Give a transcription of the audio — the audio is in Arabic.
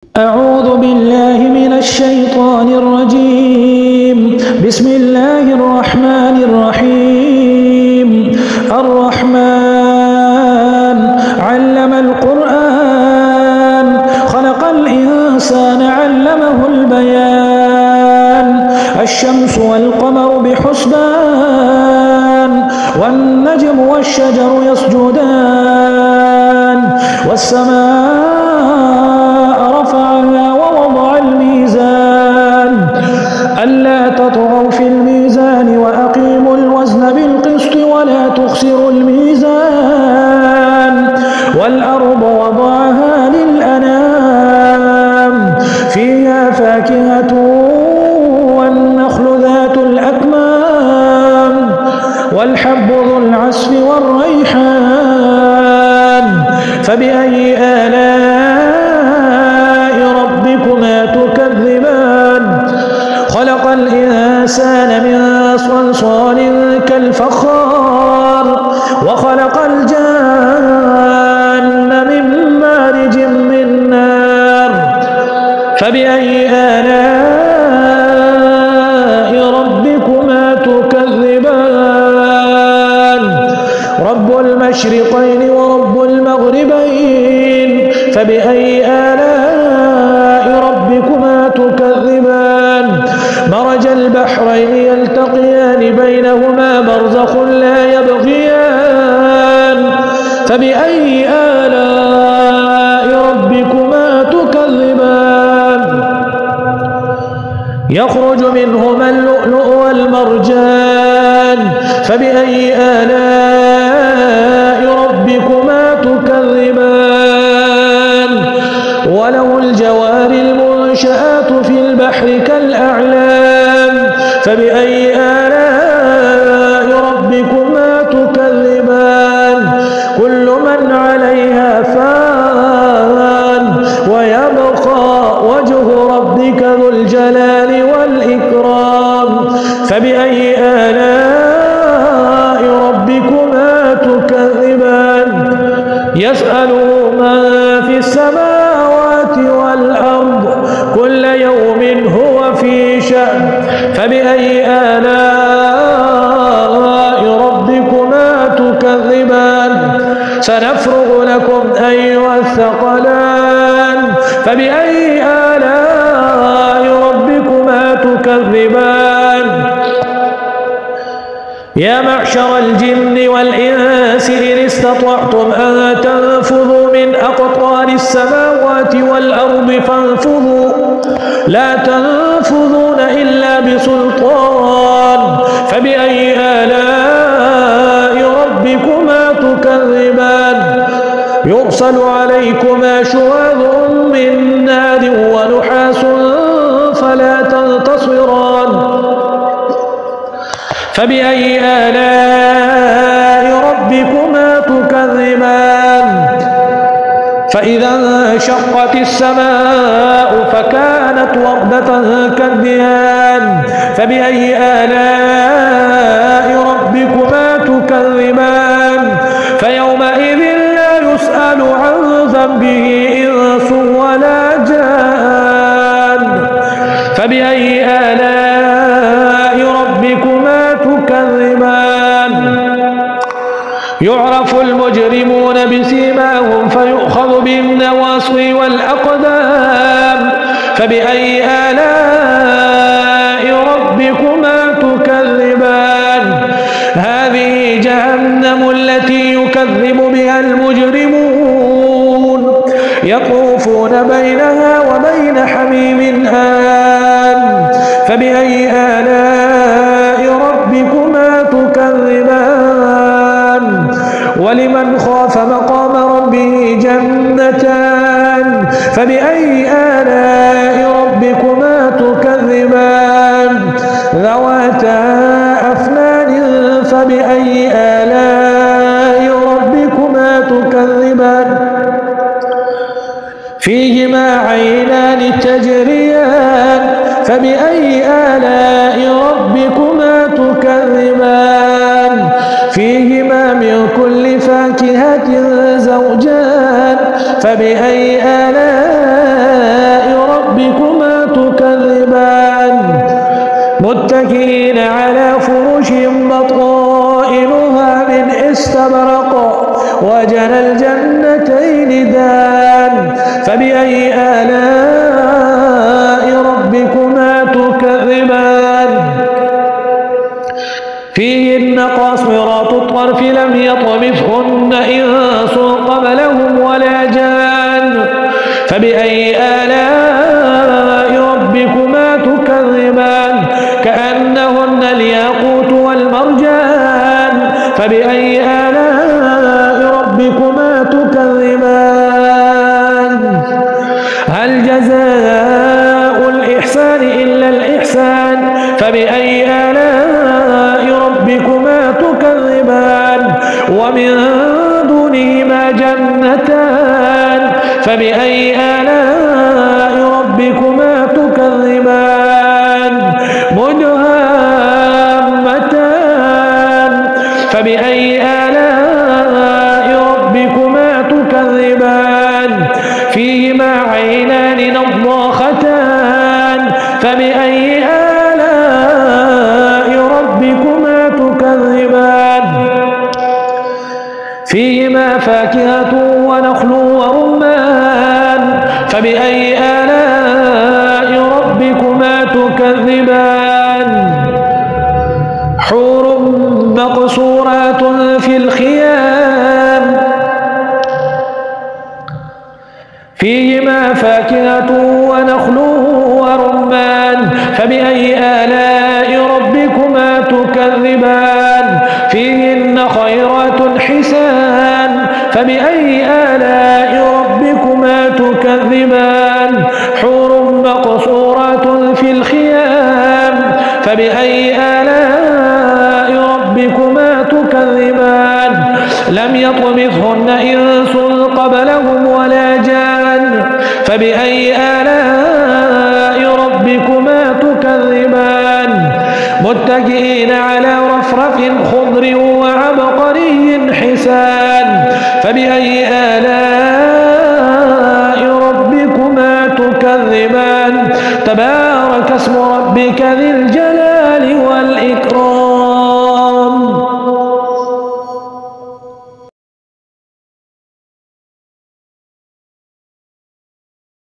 أعوذ بالله من الشيطان الرجيم. بسم الله الرحمن الرحيم. الرحمن علم القرآن خلق الإنسان علمه البيان. الشمس والقمر بحسبان والنجم والشجر يسجدان والسماء رفعها ووضع الميزان ألا تطغوا في الميزان وأقيموا الوزن بالقسط ولا تخسروا الميزان والأرض وضعها للأنام فيها فاكهة والنخل ذات الأكمام والحب ذو العصف والريحان فبأي آلاء ربكما تكذبان. خلق الإنسان من صلصال كالفخار وخلق الجان من مارج من نار فبأي آلاء ربكما تكذبان. رب المشرقين ورب المغربين فبأي آلاء ربكما تكذبان. مرج البحرين يلتقيان بينهما برزخ لا يبغيان فبأي آلاء ربكما تكذبان. يخرج منهما اللؤلؤ والمرجان فبأي آلاء ربكما تكذبان. وله الجوار المنشآت في البحر كالأعلام فبأي آلاء ربكما تكذبان. كل من عليها فان ويبقى وجه ربك ذو الجلال والإكرام فبأي آلاء ربكما تكذبان. يسأله من في السماوات والأرض كل يوم هو في شأن فبأي آلاء ربكما تكذبان. سنفرغ لكم أيها الثقلان فبأي آلاء ربكما تكذبان. يا معشر الجن والإنس إن استطعتم أن تنفذوا من أقطار السماوات والأرض فانفذوا لا تنفذون إلا بسلطان فبأي آلاء ربكما تكذبان. يرسل عليكما شواظ من نار ونحاس فلا تنتصران فبأي آلاء ربكما تكذبان. فإذا انشقت السماء فكانت وردة كالدهان فبأي آلاء ربكما تكذبان. فيومئذ لا يسأل عن ذنبه إنس ولا جان فبأي آلاء ربكما تكذبان. يعرف المجرمون بسيماهم فيؤخذ بالنواصي والأقدام فبأي آلاء ربكما تكذبان. هذه جهنم التي يكذب بها المجرمون يطوفون بينها وبين حميم آن فبأي آلاء ربكما تكذبان. ولمن خاف مقام ربه جنتان فبأي آلاء ربكما تكذبان. ذواتا أفنان فبأي آلاء ربكما تكذبان. فيهما عينان تجريان فبأي آلاء ربكما تكذبان. فيهما من كل فاكهة زوجان فبأي آلاء متكئين على فرش بطائنها من استبرق وجنى الجنتين دان فبأي آلاء ربكما تكذبان فيهن قاصرات الطرف لم يطمثهن إنس قبلهم ولا جان فبأي آلاء ربكما تكذبان كأنهن الياقوت والمرجان فبأي آلاء ربكما تكذبان هل جزاء الإحسان إلا الإحسان فبأي آلاء ربكما تكذبان ومن دونهما جنتان فبأي آلاء ربكما تكذبان مدهامتان فبأي آلاء ربكما تكذبان فيهما عينان نضاختان فبأي آلاء ربكما تكذبان فيهما فاكهة ونخل ورمان فبأي آلاء ربكما تكذبان حور مقصورات في الخيام فيهما فاكهة ونخل ورمان فبأي آلاء ربكما تكذبان فيهن خيرات حسان فبأي آلاء ربكما تكذبان حور مقصورات في الخيام فبأي آلاء ربكما تكذبان لم يطمثهن إنس قبلهم ولا جان فبأي آلاء ربكما تكذبان متكئين على رفرف خضر وعبقري حسان فبأي آلاء ربكما تكذبان تبارك اسم ربك ذي الجلال